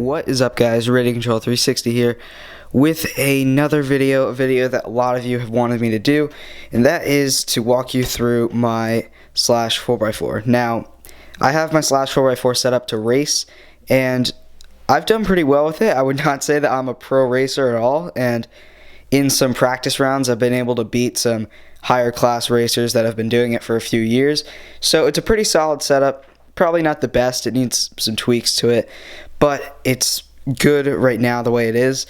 What is up, guys? Radio Control 360 here with another video, a video that a lot of you have wanted me to do, and that is to walk you through my Slash 4x4. Now, I have my Slash 4x4 set up to race, and I've done pretty well with it. I would not say that I'm a pro racer at all, and in some practice rounds, I've been able to beat some higher class racers that have been doing it for a few years. So it's a pretty solid setup. Probably not the best. It needs some tweaks to it, but it's good right now the way it is.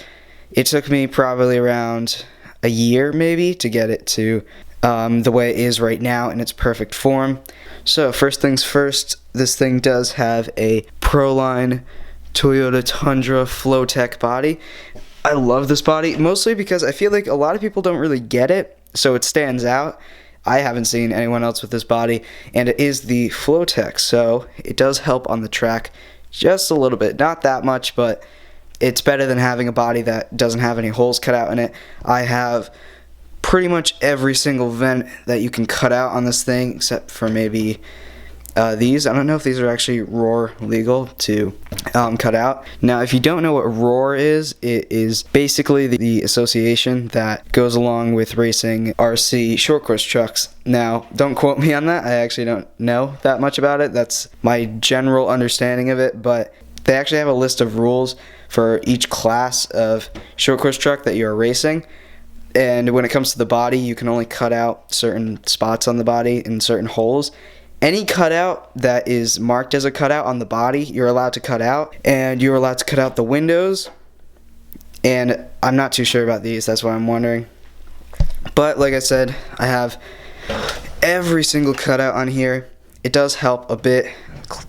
It took me probably around a year maybe to get it to the way it is right now in its perfect form. So first things first, this thing does have a Proline Toyota Tundra Flowtech body. I love this body, mostly because I feel like a lot of people don't really get it, so it stands out. I haven't seen anyone else with this body, and it is the Flowtech, so it does help on the track just a little bit. Not that much, but it's better than having a body that doesn't have any holes cut out in it. I have pretty much every single vent that you can cut out on this thing, except for maybe these. I don't know if these are actually ROAR legal to cut out. Now, if you don't know what ROAR is, it is basically the association that goes along with racing RC short course trucks. Now, don't quote me on that. I actually don't know that much about it. That's my general understanding of it, but they actually have a list of rules for each class of short course truck that you're racing. And when it comes to the body, you can only cut out certain spots on the body and certain holes. Any cutout that is marked as a cutout on the body, you're allowed to cut out, and you're allowed to cut out the windows. And I'm not too sure about these, that's why I'm wondering. But like I said, I have every single cutout on here. It does help a bit.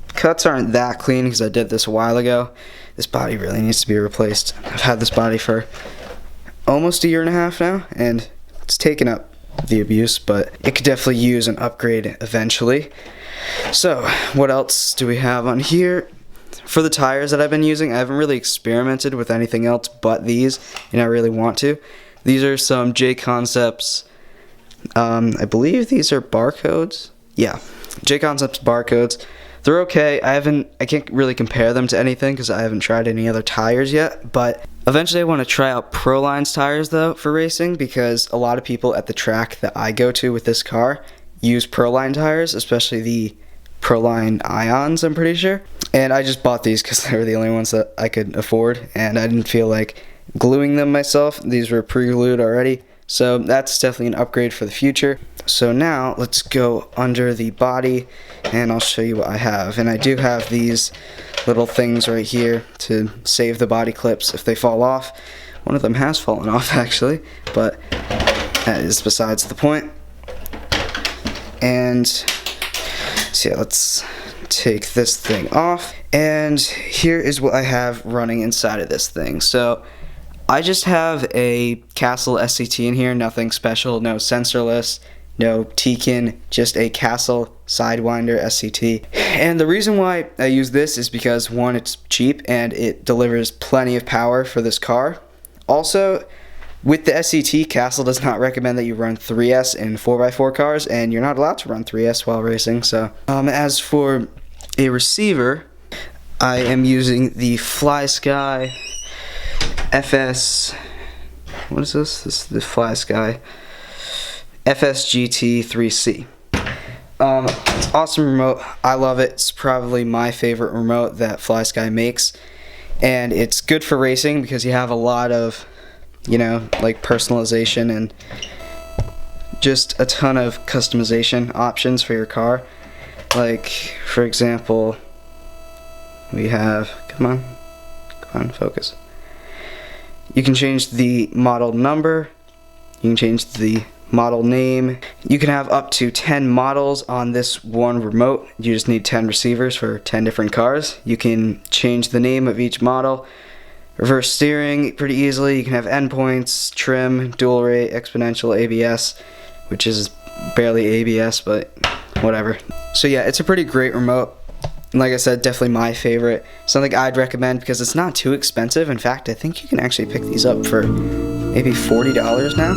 Cuts aren't that clean because I did this a while ago. This body really needs to be replaced. I've had this body for almost a year and a half now, and it's taken up the abuse, but it could definitely use an upgrade eventually. So what else do we have on here? For the tires that I've been using, I haven't really experimented with anything else but these, and I really want to. These are some J-Concepts, I believe these are barcodes. Yeah, J-Concepts barcodes. They're okay. I can't really compare them to anything because I haven't tried any other tires yet, but eventually I want to try out Proline's tires though for racing, because a lot of people at the track that I go to with this car use Proline tires, especially the Proline Ions, I'm pretty sure. And I just bought these because they were the only ones that I could afford, and I didn't feel like gluing them myself. These were pre-glued already, so that's definitely an upgrade for the future. So now let's go under the body and I'll show you what I have. And I do have these little things right here to save the body clips if they fall off. One of them has fallen off actually, but that is besides the point. And so yeah, let's take this thing off. And here is what I have running inside of this thing. So I just have a Castle SCT in here, nothing special, no sensorless, no Tekin, just a Castle Sidewinder SCT. And the reason why I use this is because, one, it's cheap and it delivers plenty of power for this car. Also, with the SCT, Castle does not recommend that you run 3S in 4x4 cars, and you're not allowed to run 3S while racing. So, as for a receiver, I am using the FlySky FS. What is this? This is the FlySky FSGT 3C. It's awesome remote. I love it. It's probably my favorite remote that FlySky makes, and it's good for racing because you have a lot of, like personalization and just a ton of customization options for your car. Like, for example, we have, come on, focus. You can change the model number, you can change the model name. You can have up to 10 models on this one remote. You just need 10 receivers for 10 different cars. You can change the name of each model. Reverse steering pretty easily. You can have endpoints, trim, dual rate, exponential, ABS, which is barely ABS, but whatever. So yeah, it's a pretty great remote. And like I said, definitely my favorite. Something I'd recommend because it's not too expensive. In fact, I think you can actually pick these up for maybe $40 now.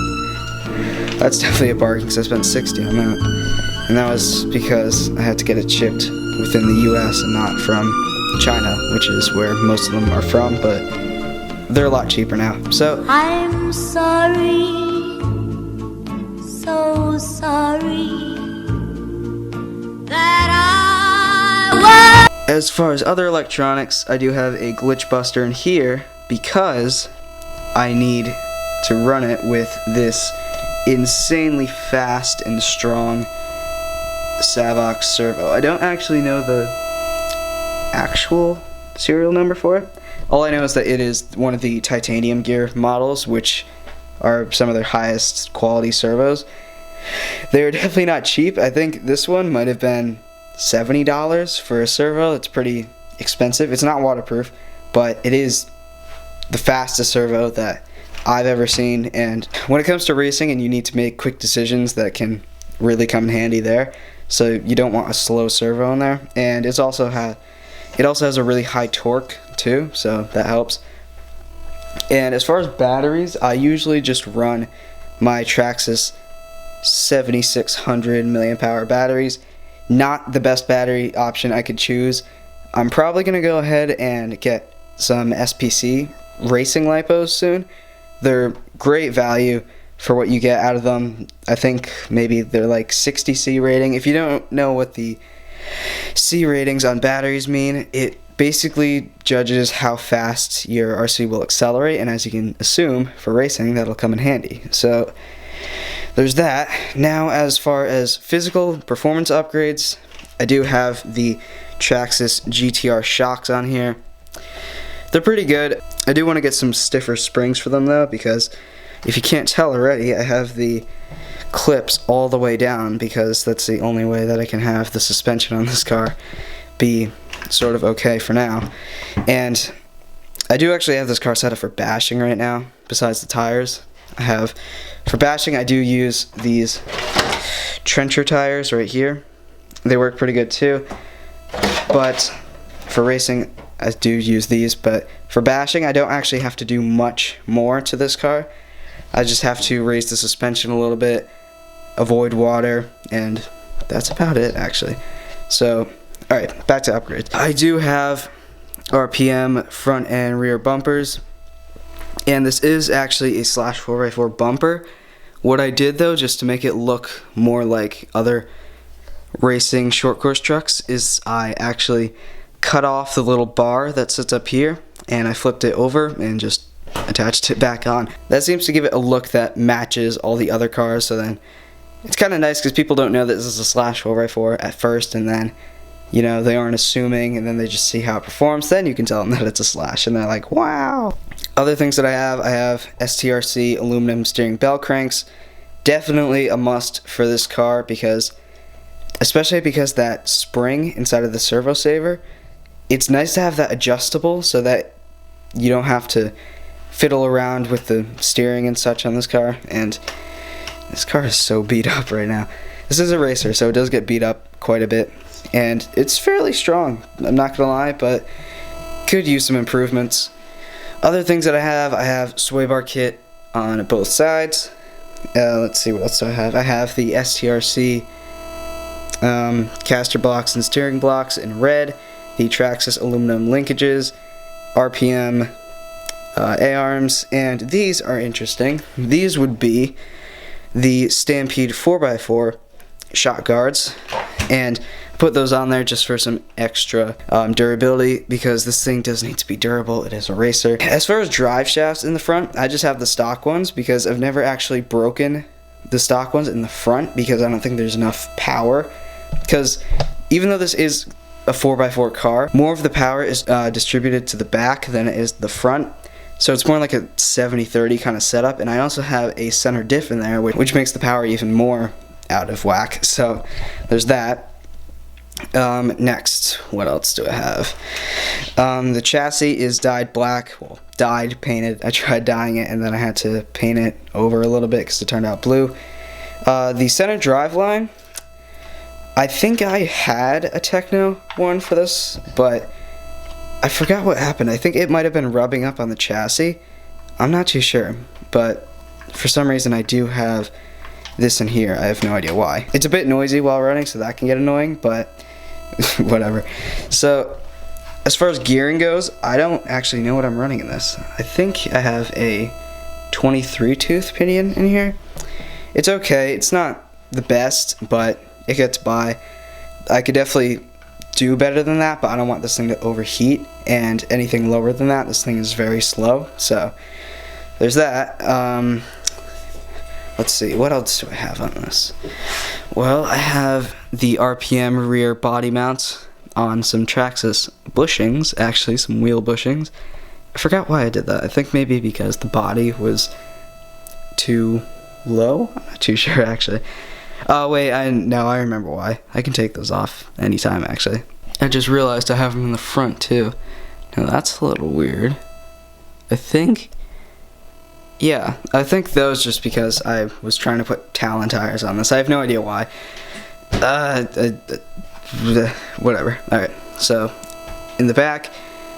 That's definitely a bargain because I spent $60 on that. And that was because I had to get it shipped within the US and not from China, which is where most of them are from, but they're a lot cheaper now. So I'm sorry, so sorry that I was. As far as other electronics, I do have a glitch buster in here because I need to run it with this insanely fast and strong Savox servo. I don't actually know the actual serial number for it. All I know is that it is one of the titanium gear models, which are some of their highest quality servos. They're definitely not cheap. I think this one might have been $70 for a servo. It's pretty expensive. It's not waterproof, but it is the fastest servo that I've ever seen. And when it comes to racing and you need to make quick decisions, that can really come in handy there. So you don't want a slow servo in there. And it also has a really high torque too, so that helps. And as far as batteries, I usually just run my Traxxas 7600 milliamp hour batteries. Not the best battery option I could choose. I'm probably going to go ahead and get some SPC racing lipos soon. They're great value for what you get out of them. I think maybe they're like 60 C rating. If you don't know what the C ratings on batteries mean, it basically judges how fast your RC will accelerate, and as you can assume, for racing, that'll come in handy. So there's that. Now, as far as physical performance upgrades, I do have the Traxxas GTR shocks on here. They're pretty good. I do want to get some stiffer springs for them though, because if you can't tell already, I have the clips all the way down because that's the only way that I can have the suspension on this car be sort of okay for now. And I do actually have this car set up for bashing right now, besides the tires. For bashing, I do use these Trencher tires right here. They work pretty good too, but for racing I do use these. But for bashing, I don't actually have to do much more to this car. I just have to raise the suspension a little bit, avoid water, and that's about it actually. So alright, back to upgrades. I do have RPM front and rear bumpers, and this is actually a slash 4x4 bumper. What I did though, just to make it look more like other racing short course trucks, is I actually cut off the little bar that sits up here and I flipped it over and just attached it back on. That seems to give it a look that matches all the other cars, so then it's kind of nice because people don't know that this is a slash 4x4 at first, and then they aren't assuming, and then they just see how it performs. Then you can tell them that it's a slash, and they're like, wow. Other things that I have STRC aluminum steering bell cranks. Definitely a must for this car, especially because that spring inside of the servo saver, it's nice to have that adjustable so that you don't have to fiddle around with the steering and such on this car. And this car is so beat up right now. This is a racer, so it does get beat up quite a bit, and it's fairly strong, I'm not gonna lie, but could use some improvements. Other things that I have sway bar kit on both sides. Let's see, what else do I have? I have the STRC caster blocks and steering blocks in red, the Traxxas aluminum linkages, RPM A-arms, and these are interesting. These would be the Stampede 4x4 shock guards, and put those on there just for some extra durability, because this thing does need to be durable. It is a racer. As far as drive shafts in the front, I just have the stock ones because I've never actually broken the stock ones in the front because I don't think there's enough power. Because even though this is a 4x4 car, more of the power is distributed to the back than it is the front. So it's more like a 70-30 kind of setup, and I also have a center diff in there, which makes the power even more out of whack. So there's that. Next, what else do I have? The chassis is dyed black. Well, painted. I tried dyeing it, and then I had to paint it over a little bit because it turned out blue. The center drive line, I think I had a Techno one for this, but I forgot what happened. I think it might have been rubbing up on the chassis. I'm not too sure, but for some reason I do have this in here. I have no idea why. It's a bit noisy while running, so that can get annoying, but whatever. So As far as gearing goes, I don't actually know what I'm running in this. I think I have a 23 tooth pinion in here. It's okay. It's not the best, but it gets by. I could definitely do better than that, but I don't want this thing to overheat, and anything lower than that, this thing is very slow. So there's that. Let's see, what else do I have on this? Well, I have the RPM rear body mounts on some Traxxas bushings, actually some wheel bushings. I forgot why I did that. I think maybe because the body was too low. I'm not too sure actually. Oh wait, I remember why. I can take those off anytime actually. I just realized I have them in the front too. Now that's a little weird. I think those just because I was trying to put Talon tires on this. I have no idea why. Whatever. Alright, so in the back,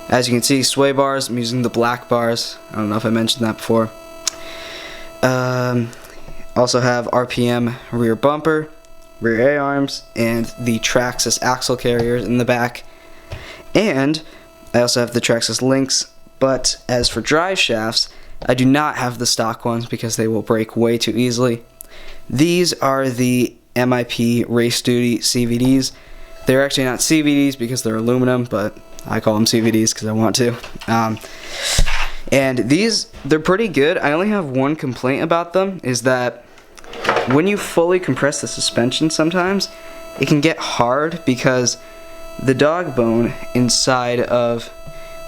as you can see, sway bars. I'm using the black bars. I don't know if I mentioned that before. Also have RPM rear bumper, rear A-arms, and the Traxxas axle carriers in the back. And I also have the Traxxas links, but as for drive shafts, I do not have the stock ones because they will break way too easily. These are the MIP Race Duty CVDs. They're actually not CVDs because they're aluminum, but I call them CVDs because I want to. And these, they're pretty good. I only have one complaint about them, is that when you fully compress the suspension sometimes, it can get hard because the dog bone inside of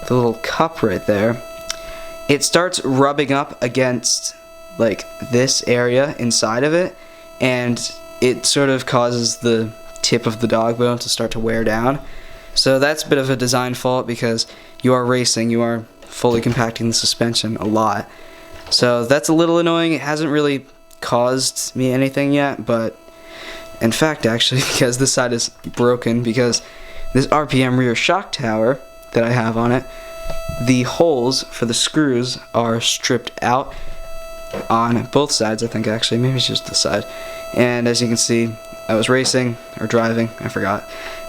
the little cup right there, it starts rubbing up against like this area inside of it, and it sort of causes the tip of the dog bone to start to wear down. So that's a bit of a design fault because you are racing, you are fully compacting the suspension a lot. So that's a little annoying. It hasn't really caused me anything yet, but in fact actually, because this side is broken, because this RPM rear shock tower that I have on it, the holes for the screws are stripped out on both sides, I think actually, maybe it's just this side. And as you can see, I was racing, or driving, I forgot,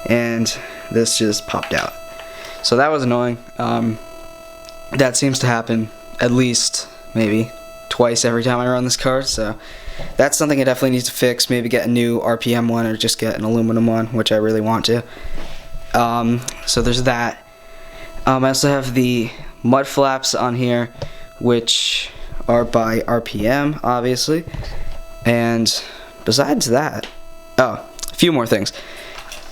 and this just popped out. So that was annoying. That seems to happen at least maybe twice every time I run this car, so that's something I definitely need to fix. Maybe get a new RPM one or just get an aluminum one, which I really want to. So there's that. I also have the mud flaps on here, which are by RPM, obviously. And besides that, a few more things.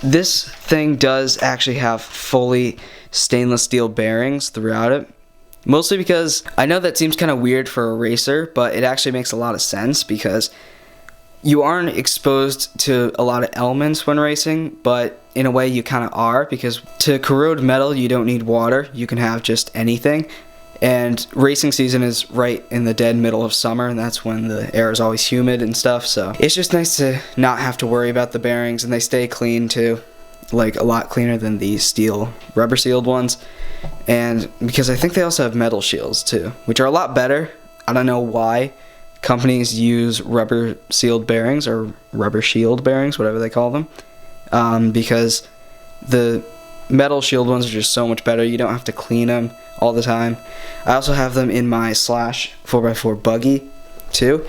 This thing does actually have fully stainless steel bearings throughout it. Mostly because I know that seems kind of weird for a racer, but it actually makes a lot of sense because you aren't exposed to a lot of elements when racing, but in a way you kind of are, because to corrode metal you don't need water, you can have just anything. And racing season is right in the dead middle of summer, and that's when the air is always humid and stuff, so it's just nice to not have to worry about the bearings, and they stay clean too, like a lot cleaner than the steel rubber sealed ones. And because I think they also have metal shields too, which are a lot better. I don't know why companies use rubber sealed bearings or rubber shield bearings, whatever they call them, because the metal shield ones are just so much better. You don't have to clean them all the time. I also have them in my Slash 4x4 buggy too.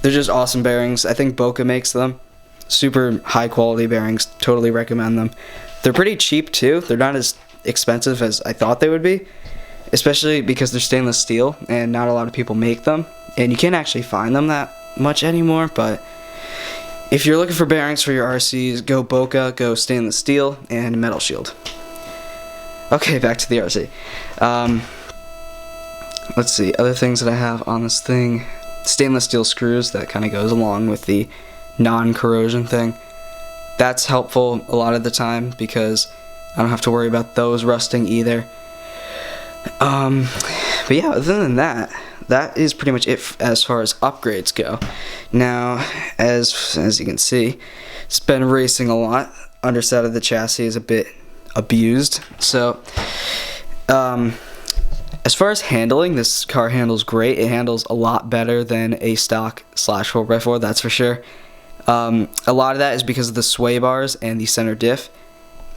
They're just awesome bearings. I think Boca makes them. Super high quality bearings. Totally recommend them. They're pretty cheap too. They're not as expensive as I thought they would be, especially because they're stainless steel and not a lot of people make them, and you can't actually find them that much anymore. But if you're looking for bearings for your RCs, go Boca, go stainless steel, and metal shield. Okay, back to the RC. Let's see, other things that I have on this thing. Stainless steel screws, that kind of goes along with the non-corrosion thing. That's helpful a lot of the time because I don't have to worry about those rusting either. But yeah, other than that, that is pretty much it as far as upgrades go. Now, as you can see, it's been racing a lot. Underside of the chassis is a bit abused. So, as far as handling, this car handles great. It handles a lot better than a stock Slash 4x4, that's for sure. A lot of that is because of the sway bars and the center diff.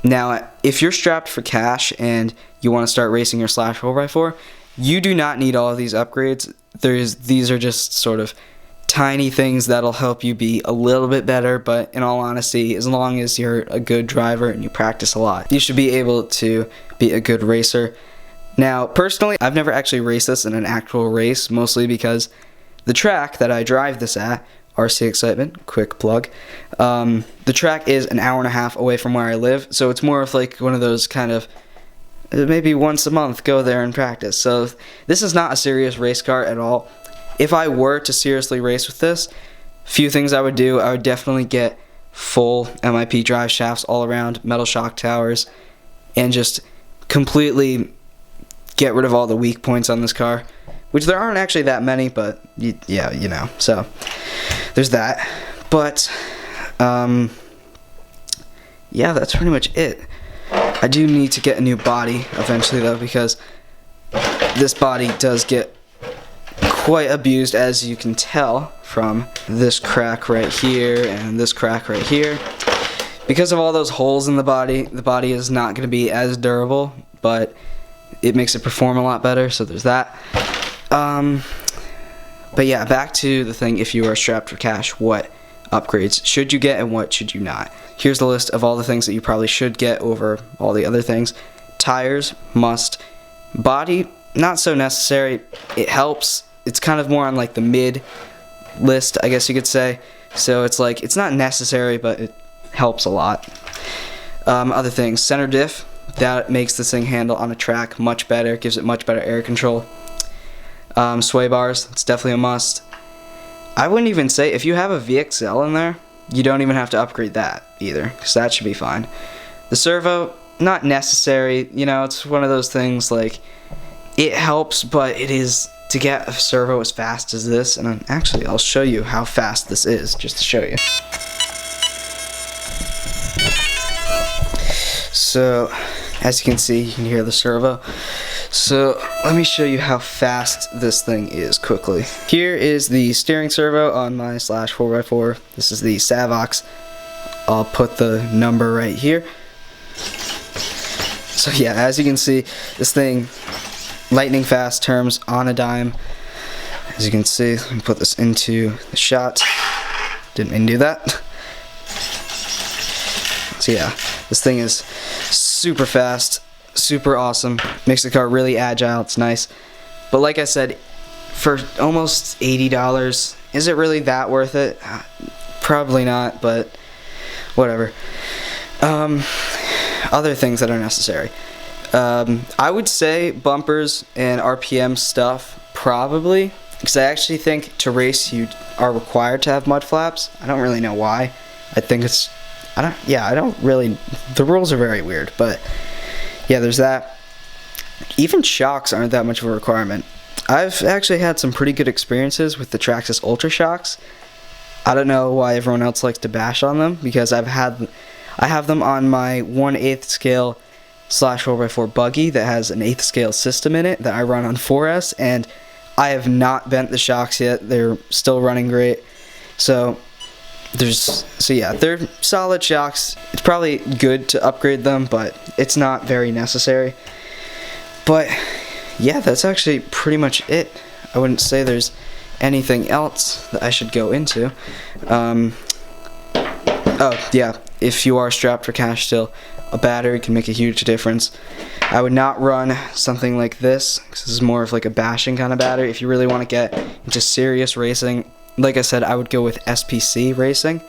Now, if you're strapped for cash and you want to start racing your Slash 4x4, you do not need all of these upgrades. These are just sort of tiny things that'll help you be a little bit better, but in all honesty, as long as you're a good driver and you practice a lot, you should be able to be a good racer. Now, personally, I've never actually raced this in an actual race, mostly because the track that I drive this at, RC Excitement, quick plug, the track is an hour and a half away from where I live, so it's more of like one of those kind of maybe once a month go there and practice. So this is not a serious race car at all. If I were to seriously race with this, few things I would do. I would definitely get full MIP drive shafts all around, metal shock towers, and just completely get rid of all the weak points on this car, which there aren't actually that many, but yeah, you know, so there's that. But yeah, that's pretty much it. I do need to get a new body eventually though, because this body does get quite abused, as you can tell from this crack right here and this crack right here. Because of all those holes in the body is not going to be as durable, but it makes it perform a lot better, so there's that. But yeah, back to the thing, if you are strapped for cash, what upgrades should you get and what should you not? Here's the list of all the things that you probably should get over all the other things. Tires, must. Body, not so necessary. It helps. It's kind of more on like the mid list, I guess you could say. So it's like, it's not necessary, but it helps a lot. Other things, center diff, that makes this thing handle on a track much better, gives it much better air control. Sway bars, it's definitely a must. I wouldn't even say, if you have a VXL in there, you don't even have to upgrade that either, because that should be fine. The servo, not necessary, you know, it's one of those things like, it helps, but it is, to get a servo as fast as this, and actually I'll show you how fast this is, just to show you. So, as you can see, you can hear the servo. So, let me show you how fast this thing is quickly. Here is the steering servo on my Slash 4x4. This is the Savox. I'll put the number right here. So yeah, as you can see, this thing, lightning fast, turns on a dime. As you can see, let me put this into the shot. Didn't mean to do that. So yeah, this thing is super fast, super awesome, makes the car really agile, it's nice. But like I said, for almost $80, is it really that worth it? Probably not, but whatever. Other things that are necessary. I would say bumpers and RPM stuff, probably, because I actually think to race you are required to have mud flaps. I don't really know why. I think it's, I don't really, the rules are very weird, but yeah, there's that. Even shocks aren't that much of a requirement. I've actually had some pretty good experiences with the Traxxas Ultra shocks. I don't know why everyone else likes to bash on them, because I have them on my 1/8 scale Slash 4x4 buggy that has an 1/8 scale system in it that I run on 4S, and I have not bent the shocks yet. They're still running great. So yeah, they're solid shocks. It's probably good to upgrade them, but it's not very necessary. But yeah, that's actually pretty much it. I wouldn't say there's anything else that I should go into. Oh yeah, if you are strapped for cash still, a battery can make a huge difference. I would not run something like this, because this is more of like a bashing kind of battery. If you really want to get into serious racing, like I said, I would go with SPC Racing.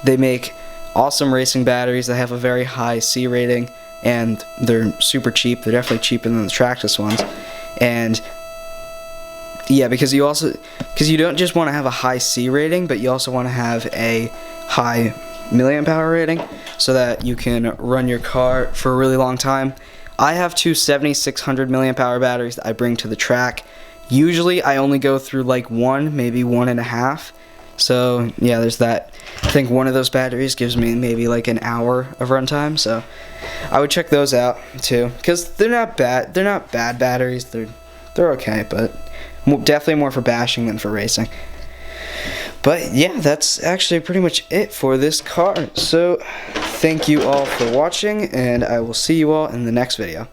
They make awesome racing batteries. They have a very high C rating, and they're super cheap. They're definitely cheaper than the Traxxas ones. And yeah, because you don't just want to have a high C rating, but you also want to have a high milliamp hour rating, so that you can run your car for a really long time. I have two 7600 milliamp hour batteries that I bring to the track. Usually I only go through like one, maybe 1.5. So yeah, there's that. I think one of those batteries gives me maybe like an hour of runtime, so I would check those out too, because they're not bad. They're not bad batteries. They're okay, but definitely more for bashing than for racing. But yeah, that's actually pretty much it for this car. So thank you all for watching, and I will see you all in the next video.